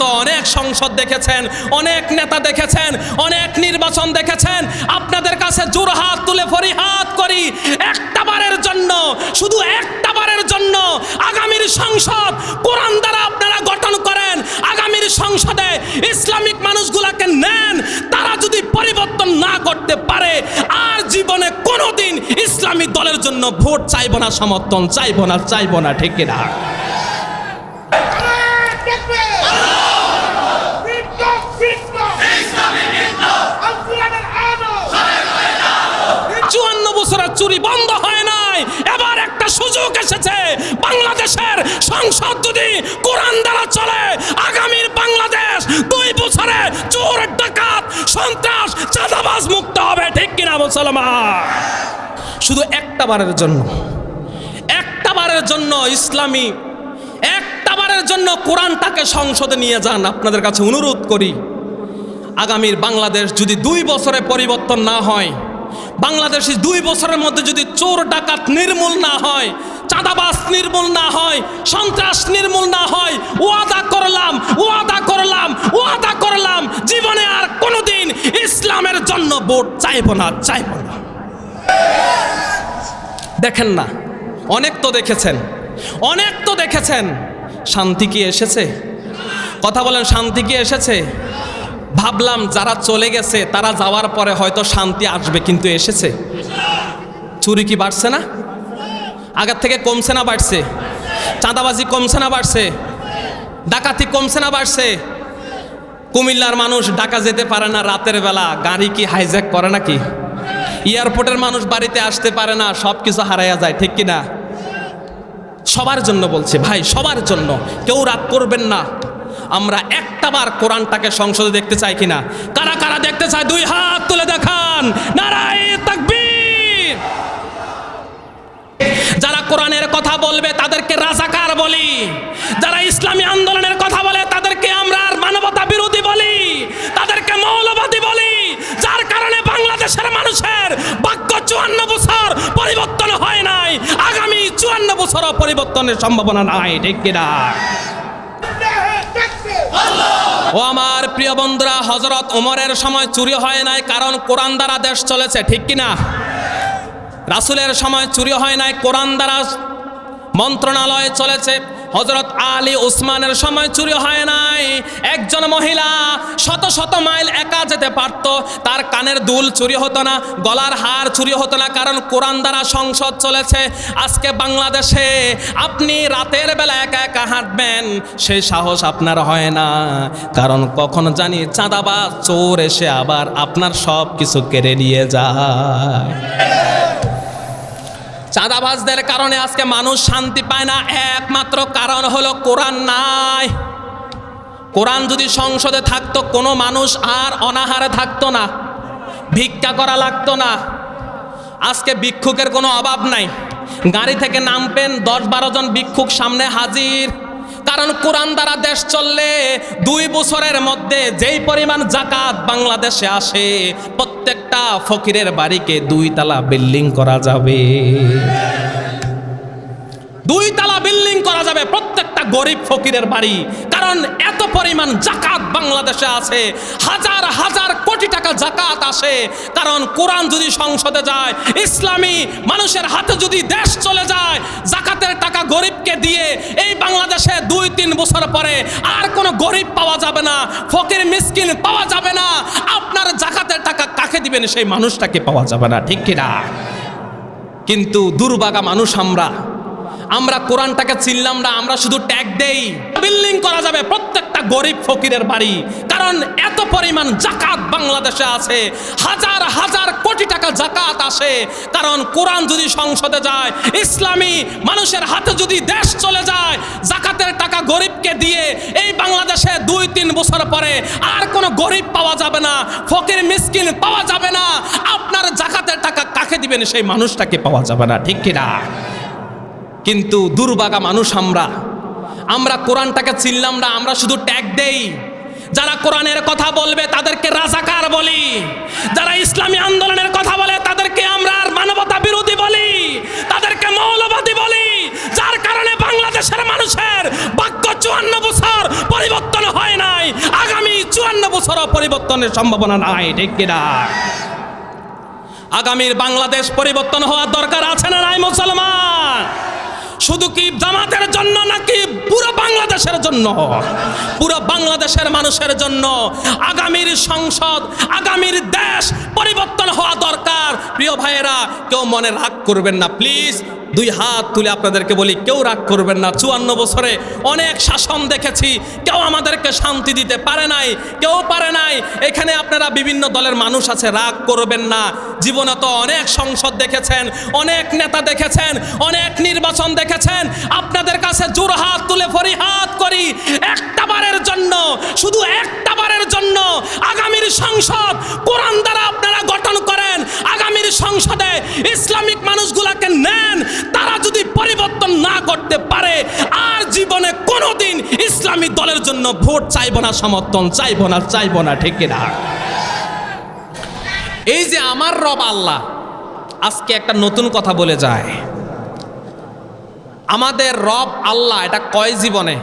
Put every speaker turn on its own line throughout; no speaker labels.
তো অনেক সংসদ দেখেছেন, অনেক নেতা দেখেছেন, অনেক নির্বাচন দেখেছেন। আপনাদের কাছে জোড়হাত তুলে ফরিয়াদ করি, একটাবারের জন্য, শুধু একটাবারের জন্য আগামীর সংসদ কোরআন দ্বারা আপনারা গঠন করেন। আগামীর সংসদে ইসলামিক মানুষগুলোকে নেন। তারা যদি পরিবর্তন না করতে পারে, আর জীবনে কোনোদিন ইসলামী দলের জন্য ভোট চাইব না, সমর্থন চাইব না, ঠিক কিনা? 54 বছরের চুরি বন্ধ হয় নাই। এবার একটা সুযোগ এসেছে, বাংলাদেশের সংসদ যদি কোরআন দ্বারা চলে, আগামীর বাংলাদেশ 2 বছরে চোর, ডাকাত, সন্ত্রাস, চাঁদাবাজ মুক্ত হবে, ঠিক কিনা মুসলমান? শুধু একটাবারের জন্য ইসলামী, একটাবারের জন্য কোরআনটাকে সংসদে নিয়ে যান। আপনাদের কাছে অনুরোধ করি, আগামীর বাংলাদেশ যদি 2 বছরে পরিবর্তন না হয়, বাংলাদেশে 2 বছরের মধ্যে যদি চোর ডাকাত নির্মূল না হয়, চাঁদাবাজ নির্মূল না হয়, সন্ত্রাস নির্মূল না হয়, ওয়াদা করলাম জীবনে আর কোনোদিন ইসলামের জন্য ভোট চাইব না। দেখেন না, অনেক তো দেখেছেন, শান্তি কি এসেছে? কথা বলেন, শান্তি কি এসেছে? ভাবলাম যারা চলে গেছে তারা যাওয়ার পরে হয়তো শান্তি আসবে, কিন্তু এসেছে? চুরি কি বাড়ছে না? আগের থেকে কমছে না বাড়ছে? চাঁদাবাজি কমছে না বাড়ছে? ডাকাতি কমছে না বাড়ছে? কুমিল্লার মানুষ ঢাকা যেতে পারে না রাতের বেলা, গাড়ি কি হাইজ্যাক করে নাকি? এয়ারপোর্টের মানুষ বাড়িতে আসতে পারে না, সব কিছু হারাইয়া যায়, ঠিক কিনা? সবার জন্য বলছে ভাই, সবার জন্য, কেউ রাগ করবেন না। আমরা একটাবার কোরআনটাকে সংসদে দেখতে চাই কিনা? কারা কারা দেখতে চায় 2 হাত তুলে দেখান। নারায়ে তাকবীর। যারা কোরআনের কথা বলবে তাদেরকে রাজাকার বলি, যারা ইসলামী আন্দোলনের কথা বলে তাদেরকে আমরা মানবতা বিরোধী বলি, তাদেরকে মৌলবাদী বলি। যার কারণে বাংলাদেশের মানুষের ভাগ্য 54 বছর পরিবর্তন হয় নাই, আগামী 54 বছরও পরিবর্তনের সম্ভাবনা নাই, ঠিক কিনা? ও আমার প্রিয় বন্ধুরা, হযরত ওমরের সময় চুরি হয় নাই, কারণ কোরআন দ্বারা দেশ চলেছে, ঠিক কিনা? রাসূলের সময় চুরি হয় নাই, কোরআন দ্বারা মন্ত্রণালয় চলেছে। হযরত আলী ওসমানের সময় চুরি হয় নাই। একজন মহিলা শত মাইল একা যেতে পারত, তার কানের দুল চুরি হতো না, গলার হার চুরি হতো না, কারণ কোরআন দ্বারা সংসদ চলেছে। আজকে বাংলাদেশে আপনি রাতের বেলা একা একা হাঁটবেন, সেই সাহস আপনার হয় না, কারণ কখন জানি চাঁদাবাজ চোর এসে আবার আপনার সব কিছু কেড়ে নিয়ে যায়। চাঁদাবাজদের কারণে আজকে মানুষ শান্তি পায় না, একমাত্র কারণ হলো কোরআন নাই। কোরআন যদি সংসদে থাকতো, কোনো মানুষ আর অনাহারে থাকতো না, ভিক্ষা করা লাগতো না। আজকে ভিক্ষুকের কোনো অভাব নাই, গাড়ি থেকে নামবেন 10-12 জন ভিক্ষুক সামনে হাজির। কারণ কোরআন দ্বারা দেশ চললে 2 বছরের মধ্যে যেই পরিমাণ জাকাত বাংলাদেশে আসে, প্রত্যেকটা ফকিরের বাড়িকে 2 তলা বিল্ডিং করা যাবে। 2 তলা বিল্ডিং করা যাবে প্রত্যেকটা গরিব ফকিরের বাড়ি, কারণ এত পরিমাণ জাকাত বাংলাদেশে আছে, হাজার কোটি টাকা জাকাত আসে। কারণ কোরআন যদি সংসদে যায়, ইসলামী মানুষের হাতে যদি দেশ চলে যায়, জাকাতের টাকা গরিবকে দিয়ে এই বাংলাদেশে 2-3 বছর পরে আর কোনো গরিব পাওয়া যাবে না, ফকির মিসকিন পাওয়া যাবে না। আপনার জাকাতের টাকা কাকে দিবেন সেই মানুষটাকে পাওয়া যাবে না, ঠিক কিনা? কিন্তু দুর্ভাগা মানুষ আমরা কোরআনটাকে চিনলাম না, আমরা শুধু ট্যাগ দেই। বিল্ডিং করা যাবে প্রত্যেকটা গরিব ফকিরের বাড়ি, কারণ এত পরিমাণ জাকাত বাংলাদেশে আছে, হাজার কোটি টাকা জাকাত আসে। কারণ কোরআন যদি সংসদে যায়, ইসলামী মানুষের হাতে যদি দেশ চলে যায়, জাকাতের টাকা গরিবকে দিয়ে এই বাংলাদেশে 2-3 বছর পরে আর কোনো গরিব পাওয়া যাবে না, ফকির মিসকিন পাওয়া যাবে না। আপনার জাকাতের টাকা কাকে দিবেন সেই মানুষটাকে পাওয়া যাবে না, ঠিক কিনা? কিন্তু দুর্ভাগা মানুষ আমরা কোরআনটাকে চিনলাম না, আমরা শুধু ট্যাগ দেই। যারা কোরআনের কথা বলবে তাদেরকে রাজাকার বলি, যারা ইসলামী আন্দোলনের কথা বলে তাদেরকে আমরা মানবতা বিরোধী বলি, তাদেরকে মৌলবাদী বলি। যার কারণে বাংলাদেশ বাংলাদেশের মানুষের ভাগ্য 54 বছর পরিবর্তন হয় নাই, আগামী 54 বছরও পরিবর্তনের সম্ভাবনা নাই, ঠিক কিনা? আগামীর বাংলাদেশ পরিবর্তন হওয়ার দরকার আছে না নাই মুসলমান? শুধু কি জামাতের জন্য নাকি পুরো বাংলাদেশের জন্য? পুরো বাংলাদেশের মানুষের জন্য আগামীর সংসদ, আগামীর দেশ পরিবর্তন হওয়া দরকার। প্রিয় ভাইয়েরা, কেউ মনে রাগ করবেন না প্লিজ, 2 হাত তুলে আপনাদেরকে বলি, কেউ রাগ করবেন না। 54 বছরে অনেক শাসন দেখেছি, কেউ আমাদেরকে শান্তি দিতে পারে নাই, কেউ পারে নাই। এখানে আপনারা বিভিন্ন দলের মানুষ আছে, রাগ করবেন না। জীবনে তো অনেক সংসদ দেখেছেন, অনেক নেতা দেখেছেন, অনেক নির্বাচন দেখেছেন। আপনাদের কাছে জোড়হাত তুলে ফরিয়াদ করি, একটা বারের জন্য, শুধু একটা বারের জন্য আগামীর সংসদ কোরআন দ্বারা আপনারা গঠন করেন। আগামীর সংসদে ইসলামিক মানুষগুলোকে নেন, তারা যদি পরিবর্তন না করতে পারে আর জীবনে কোনোদিন ইসলামী দলের জন্য ভোট চাইব না, সমর্থন চাইব না, ঠিক কিনা? এই যে আমার রব আল্লাহ, আজকে একটা নতুন কথা বলে যায়। আমাদের রব আল্লাহ, এটা কয় জীবনে?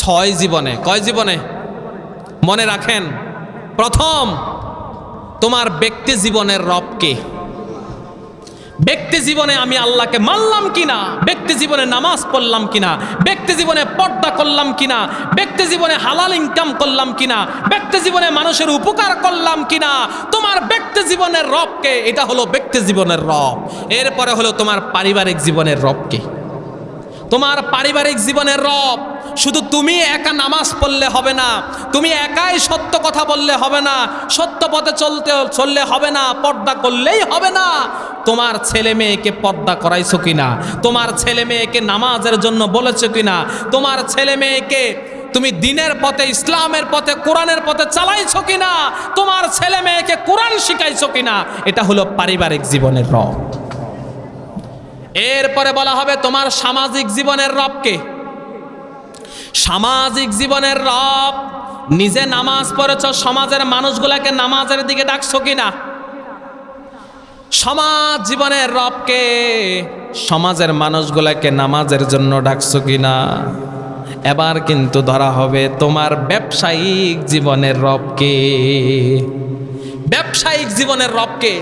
6 জীবনে। কয় জীবনে মনে রাখেন? প্রথম, তোমার ব্যক্তি জীবনের রবকে। ব্যক্তি জীবনে আমি আল্লাহকে মানলাম কিনা, ব্যক্তি জীবনে নামাজ পড়লাম কিনা, ব্যক্তি জীবনে পর্দা করলাম কিনা, ব্যক্তি জীবনে হালাল ইনকাম করলাম কিনা, ব্যক্তি জীবনে মানুষের উপকার করলাম কিনা, তোমার ব্যক্তি জীবনের রবকে। এটা হলো ব্যক্তি জীবনের রব। এরপরে হলো তোমার পারিবারিক জীবনের রবকে। তোমার পারিবারিক জীবনের রব, শুধু তুমি একা নামাজ পড়লে হবে না, তুমি একাই সত্য কথা বললে হবে না, সত্য পথে চললে হবে না, পর্দা করলেই হবে না। তোমার ছেলে মেয়েকে পর্দা করাইছো কিনা, তোমার ছেলে মেয়েকে নামাজের জন্য বলেছো কিনা, তোমার ছেলে মেয়েকে তুমি দিনের পথে, ইসলামের পথে, কোরআনের পথে চালাইছো কিনা, তোমার ছেলে মেয়েকে কোরআন শিখাইছো কিনা। এটা হলো পারিবারিক জীবনের রব। এরপরে বলা হবে তোমার সামাজিক জীবনের রবকে। সামাজিক জীবনের রব, নিজে নামাজ পড়েছ, সমাজের মানুষগুলাকে নামাজের দিকে ডাকছো কিনা। সমাজ জীবনের রবকে, সমাজের মানুষগুলাকে নামাজের জন্য ডাকছো কিনা। এবার কিন্তু ধরা হবে তোমার ব্যবসায়িক জীবনের রবকে। ব্যবসায়িক জীবনের রবকে।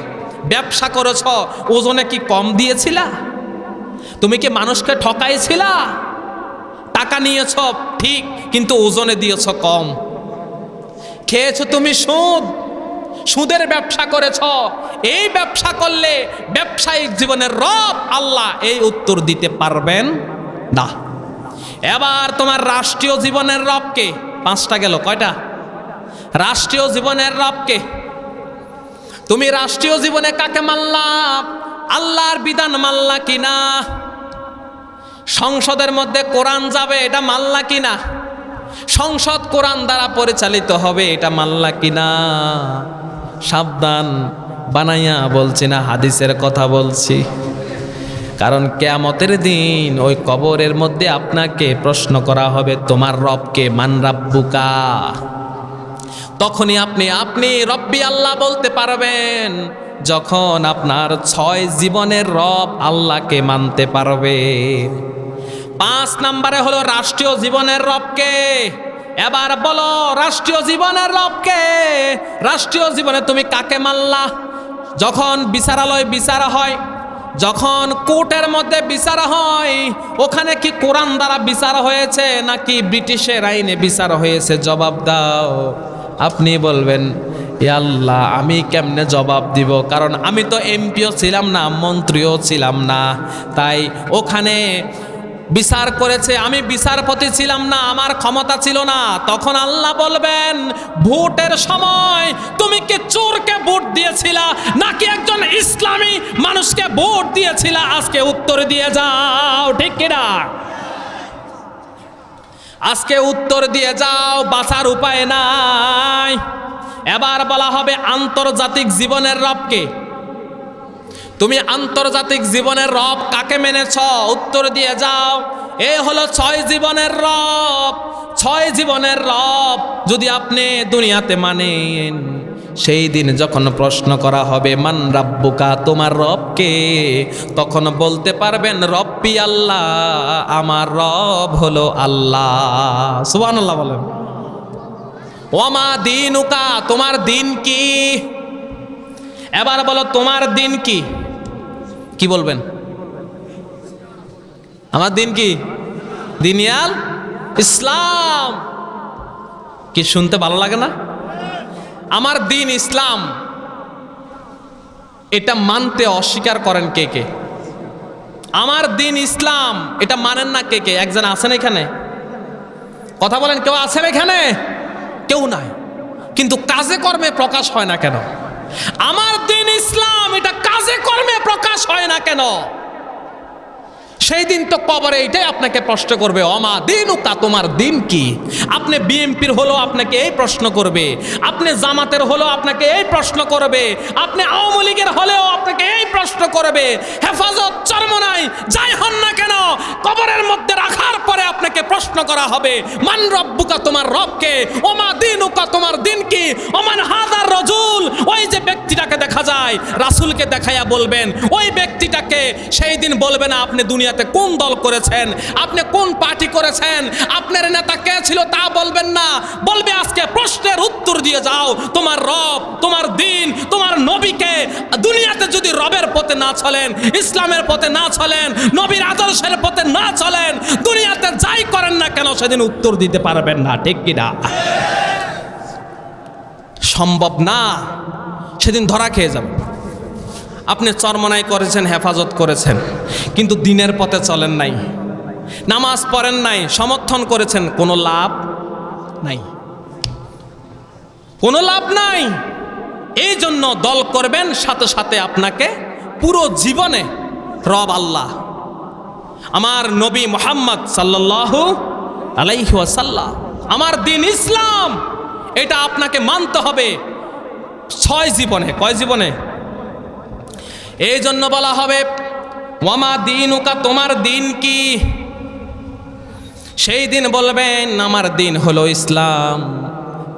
ব্যবসা করেছ, ওজনে কি কম দিয়েছিলা? তুমি কি মানুষকে ঠকাইছিলা? টাকা নিয়েছ ঠিক, কিন্তু ওজনে দিয়েছ কম। খেয়েছো তুমি সুদ, সুদের ব্যবসা করেছ। এই ব্যবসা করলে ব্যবসায়িক জীবনের রব আল্লাহ এই উত্তর দিতে পারবেন না। এবার তোমার রাষ্ট্রীয় জীবনের রবকে। 5টা গেল, কয়টা? রাষ্ট্রীয় জীবনের রবকে। তুমি রাষ্ট্রীয় জীবনে কাকে মানলা? আল্লাহর বিধান মানলা কিনা? সংসদের মধ্যে কোরআন যাবে, এটা মানলা কিনা? সংসদ কোরআন দ্বারা পরিচালিত হবে, এটা মানলা কিনা? সাবধান, বানাইয়া বলছি না, হাদিসের কথা বলছি। কারণ কিয়ামতের দিন ওই কবরের মধ্যে আপনাকে প্রশ্ন করা হবে, তোমার রবকে, মান রাব্বুকা। তখনই আপনি রব্বি আল্লাহ বলতে পারবেন, যখন আপনার 6 জীবনের রব আল্লাহকে মানতে পারবে। 5 নম্বরে হলো রাষ্ট্রীয় জীবনের রবকে। এবার বলো রাষ্ট্রীয় জীবনের রবকে। রাষ্ট্রীয় জীবনে তুমি কাকে মানলা? যখন বিচারালয় বিচার হয়, যখন কোর্টের মধ্যে বিচার হয়, ওখানে কি কোরআন দ্বারা বিচার হয়েছে নাকি ব্রিটিশের আইনে বিচার হয়েছে? জবাব দাও। আপনি বলবেন, ইয়া আল্লাহ, আমি কেমনে জবাব দিব? কারণ আমি তো এমপিও ছিলাম না, মন্ত্রীও ছিলাম না, তাই ওখানে বিচার করেছে, আমি বিচারপতি ছিলাম না, আমার ক্ষমতা ছিল না। তখন আল্লাহ বলবেন, ভোটের সময় তুমি কি চোরকে ভোট দিয়েছিলা নাকি একজন ইসলামী মানুষকে ভোট দিয়েছিলা? আজকে উত্তর দিয়ে যাও, ঠিক কিনা? আজকে উত্তর দিয়ে যাও, বাঁচার উপায় নাই। এবার বলা হবে আন্তর্জাতিক জীবনের রবকে। তুমি আন্তর্জাতিক জীবনের রব কাকে মেনেছ? উত্তর দিয়ে যাও। এ হলো 6 জীবনের রব। 6 জীবনের রব যদি আপনি দুনিয়াতে মানেন, সেই দিন যখন প্রশ্ন করা হবে মান রাব্বুকা, তোমার রব কে, তখন বলতে পারবেন রব্বি আল্লাহ, আমার রব হলো আল্লাহ। সুবহানাল্লাহ বলেন। ওয়ামা দীনুকা, তোমার দিন কি? এবার বলো তোমার দিন কি? কি বলবেন? আমার দিন কি? দিনিয়াল ইসলাম। কি শুনতে ভালো লাগে না? আমার দিন ইসলাম, এটা মানতে অস্বীকার করেন কে কে? আমার দিন ইসলাম এটা মানেন না কে কে? একজন আছেন এখানে? কথা বলেন, কেউ আছেন এখানে? কেউ নাই। কিন্তু কাজে কর্মে প্রকাশ হয় না কেন? আমার দিন ইসলাম এটা কাজে কর্মে প্রকাশ হয় না কেন? সেই দিন তো কবরে এটাই আপনাকে প্রশ্ন করবে, অমা দিনুকা, তোমার দিন কি? আপনি বিএনপির হলো আপনাকে এই প্রশ্ন করবে, আপনি জামাতের হলো আপনাকে এই প্রশ্ন করবে, আপনি আওয়ামী লীগের হলেও আপনাকে এই প্রশ্ন করবে। হেফাজত, চরমনাই যাই হন না কেন, কবরের মধ্যে রাখার পরে আপনাকে প্রশ্ন করা হবে মান রব্বুকা, তোমার রবকে, ওমা দিনুকা, তোমার দিন কি, ওমান হাদার রাজুল, ওই যে ব্যক্তিটাকে দেখা যায় রাসূলকে দেখাইয়া বলবেন ওই ব্যক্তিটাকে। সেই দিন বলবে না আপনি দুনিয়াতে কোন দল করেছেন, আপনি কোন পার্টি করেছেন, আপনার নেতা কে ছিল তা বলবেন না। বলবে আজকে প্রশ্নের উত্তর দিয়ে যাও, তোমার রব, তোমার দিন, তোমার নবীকে। দুনিয়াতে যদি রবের পথে না চলেন, ইসলামের পথে না চলেন, নবীর আদর্শের পথে না চলেন, দুনিয়াতে যাই করেন না কেন সেদিন উত্তর দিতে পারবেন না। ঠিক কিনা? সম্ভব না, সেদিন ধরা খেয়ে যাবে। আপনি চরমনাই করেছেন, হেফাজত করেছেন, কিন্তু দিনের পথে চলেন নাই, নামাজ পড়েন নাই, সমর্থন করেছেন, কোনো লাভ নাই, কোনো লাভ নাই। এই জন্য দল করবেন, সাথে সাথে আপনাকে পুরো জীবনে রব আল্লাহ, আমার নবী মুহাম্মদ সাল্লাল্লাহু আলাইহি ওয়াসাল্লাম, আমার দিন ইসলাম, এটা আপনাকে মানতে হবে 6 জীবনে। কয় জীবনে? এই জন্য বলা হবে ওয়ামা দিনুকা, তোমার দিন কি? সেই দিন বলবেন আমার দিন হলো ইসলাম।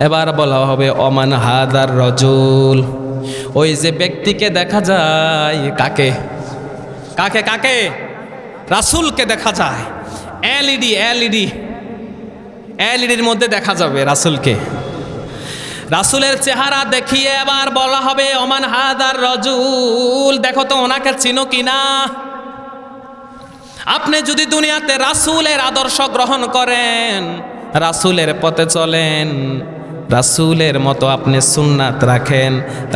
এবার বলা হবে ওমান হাদার রাজুল, ওই যে ব্যক্তিকে দেখা যায়, কাকে কাকে কাকে? রাসূলকে দেখা যায়। এলইডির মধ্যে দেখা যাবে রাসূলকে। রাসূলের চেহারা দেখিয়ে এবার বলা হবে ওমান হাদার রাজুল, দেখো তো ওনাকে চিনো কিনা। আপনি যদি দুনিয়াতে রাসূলের আদর্শ গ্রহণ করেন, রাসূলের পথে চলেন, রাসূলের মতো আপনি সুন্নাত রাখেন,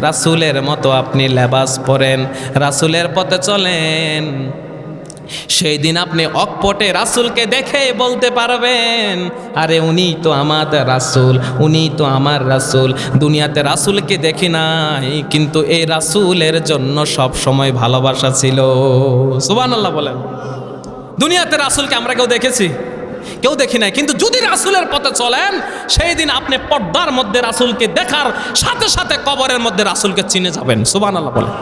রাসূলের মতো আপনি লেবাস পরেন, রাসূলের পথে চলেন, সেই দিন আপনি অকপটে রাসূলকে দেখে বলতে পারবেন আরে উনি তো আমাদের রাসূল, উনি তো আমার রাসূল। দুনিয়াতে রাসূলকে দেখি নাই, কিন্তু এই রাসূলের জন্য সব সময় ভালোবাসা ছিল। সুবহানাল্লাহ বলেন। দুনিয়াতে রাসূলকে আমরা কেউ দেখেছি? কেউ দেখি নাই। কিন্তু যদি রাসূলের পথে চলেন, সেই দিন আপনি পর্দার মধ্যে রাসূলকে দেখার সাথে সাথে কবরের মধ্যে রাসূলকে চিনে যাবেন। সুবহানাল্লাহ বলেন।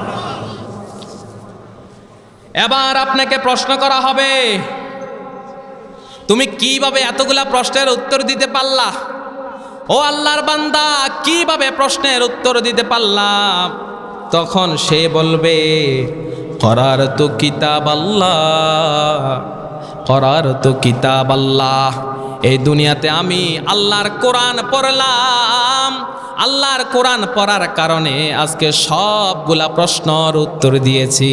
এবার আপনাকে প্রশ্ন করা হবে, তুমি কিভাবে এতগুলা প্রশ্নের উত্তর দিতে পারলা? ও আল্লাহর বান্দা, কিভাবে প্রশ্নের উত্তর দিতে পারলা? তখন সে বলবে করারতু কিতাব আল্লাহ, করারতু কিতাব আল্লাহ। এই দুনিয়াতে আমি আল্লাহর কোরআন পড়লাম, আল্লাহর কোরআন পড়ার কারণে আজকে সবগুলা প্রশ্নের উত্তর দিয়েছি।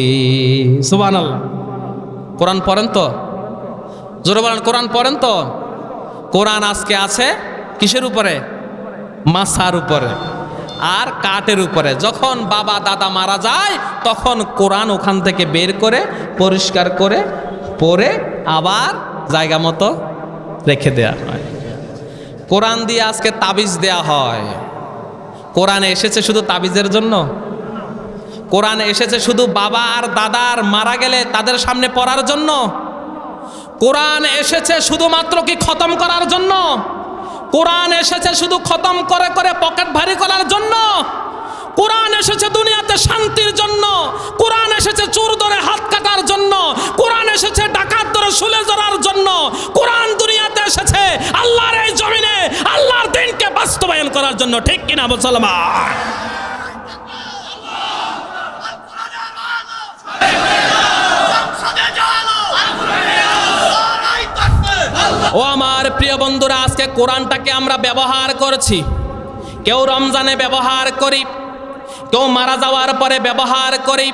সুবহানাল্লাহ। কোরআন পড়েন তো? জোরে বলেন, কোরআন পড়েন তো? কোরআন আজকে আছে কিসের উপরে? মাছার উপরে আর কাঠের উপরে। যখন বাবা দাদা মারা যায় তখন কোরআন ওখান থেকে বের করে পরিষ্কার করে পড়ে আবার জায়গা মতো রেখে দেয়া হয়। কোরআন দিয়ে আজকে তাবিজ দেয়া হয়। কোরআন এসেছে শুধু তাবিজের জন্য? কোরআন এসেছে শুধু বাবা আর দাদার মারা গেলে তাদের সামনে পড়ার জন্য? কোরআন এসেছে শুধুমাত্র কি খতম করার জন্য? কোরআন এসেছে শুধু খতম করে করে পকেট ভারী করার জন্য? কোরআন এসেছে দুনিয়াতে শান্তির জন্য। কোরআন এসেছে চোর ধরে হাত কাটার জন্য। কোরআন এসেছে ডাকাত ধরে শুলে জড়ার জন্য। কোরআন দুনিয়াতে এসেছে আল্লাহর এই জমিনে আল্লাহর দ্বীনকে বাস্তবায়ন করার জন্য। ঠিক কিনা মুসলমান? ও আমার প্রিয় বন্ধুরা, আজকে কোরআনটাকে আমরা ব্যবহার করছি। কেউ রমজানে ব্যবহার করি, কেউ মারা যাওয়ার পরে ব্যবহার করি।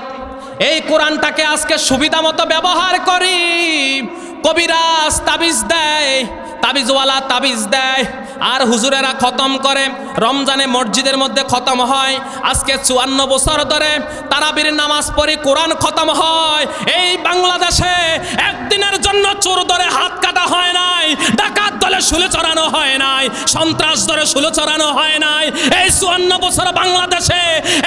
এই কোরআনটাকে আজকে সুবিধা মতো ব্যবহার করি। কবিরাজ তাবিজ দেয়, তাবিজওয়ালা তাবিজ দেয়, আর হুজুরেরা খতম করে। রমজানে মসজিদের মধ্যে খতম হয়। আজকে 54 বছর ধরে তারাবির নামাজ পড়ি, কোরআন খতম হয়। এই বাংলাদেশে একদিনের জন্য চোর ধরে হাত কাটা হয় নাই, ডাকাত দলে শুলে চড়ানো হয় নাই, সন্ত্রাস ধরে শুলে চড়ানো হয় নাই। এই 54 বছর বাংলাদেশে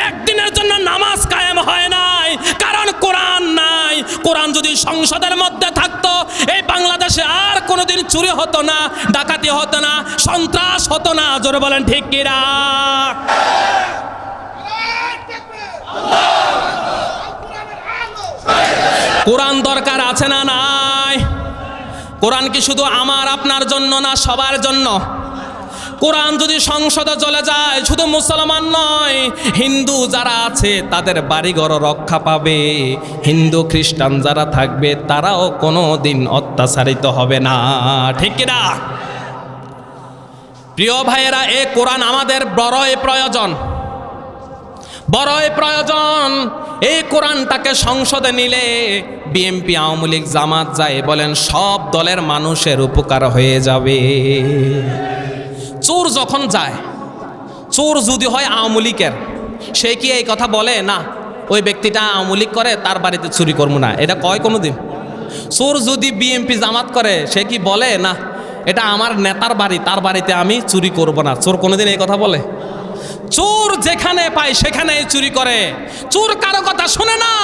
একদিনের জন্য নামাজ কায়েম হয় নাই, কারণ কোরআন নাই। কোরআন যদি সংসদের মধ্যে থাকতো, এই বাংলাদেশে আর কোনোদিন চুরি হতো না, ডাকাতি হতো না, সন্ত্রাস হতো না। জোরে বলেন ঠিক কিনা? কোরআন দরকার আছে না নাই? কোরআন কি শুধু আমার আপনার জন্য না, সবার জন্য? কোরআন যদি সংসদে চলে যায়, শুধু মুসলমান নয়, হিন্দু যারা আছে তাদের বাড়িঘর রক্ষা পাবে। হিন্দু খ্রিস্টান যারা থাকবে তারাও কোনো দিন অত্যাচারিত হবে না, ঠিক কিনা? প্রিয় ভাইয়েরা, এই কোরআন আমাদের বড়ই প্রয়োজন, বড়ই প্রয়োজন। এই কোরআনটাকে সংসদে নিলে বিএনপি, আওয়ামী লীগ, জামাত যায় বলেন, সব দলের মানুষের উপকার হয়ে যাবে। চোর যখন যায়, চোর যদি হয় আওয়ামী লীগের, সে কি এই কথা বলে না ওই ব্যক্তিটা আওয়ামী লীগ করে, তার বাড়িতে চুরি করবো না? এটা কয় কোনোদিন? চোর যদি বিএনপি জামাত করে, সে কি বলে না এটা আমার নেতার বাড়ি, তার বাড়িতে আমি চুরি করব না? চোর কোনোদিন এই কথা বলে? চোর যেখানে পায় সেখানেই চুরি করে। চোর কারো কথা শোনে না।